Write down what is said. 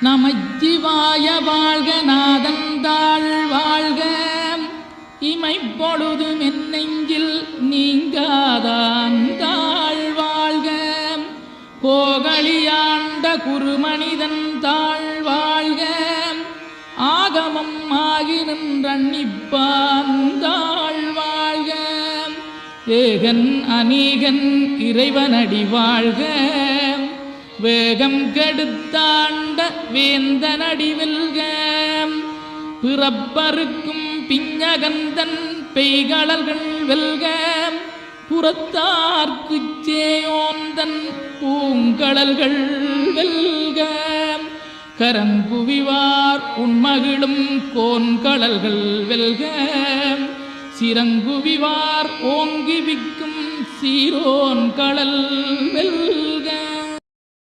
நமச்சிவாய வாழ்க நாதந்தாள் வாழ்க இமைப்பொழுது மென்னெஞ்சில் நீங்காதாந்தாள் வாழ்க கோகலியாண்ட குருமனிதன் தாழ் வாழ்க ஆகமம் ஆகி நின்றன்னிப்பாந்தாள் வாழ்க ஏகன் அநீகன் இறைவனடி வாழ்க வேகம் கெடுத்தாண்ட வேந்தனடி வெல்க பிறப்பருக்கும் பிஞகந்தன் பெய்களர்கள் வெல்க புறத்தார்க்குச் சேயோந்தன் பூங்கடல்கள் வெல்க கரங்குவிவார் உண்மகிழும் கோன்கடல்கள் வெல்க சிறங்குவிவார் ஓங்கி விக்கும் சீரோன் கடல் வெல்க.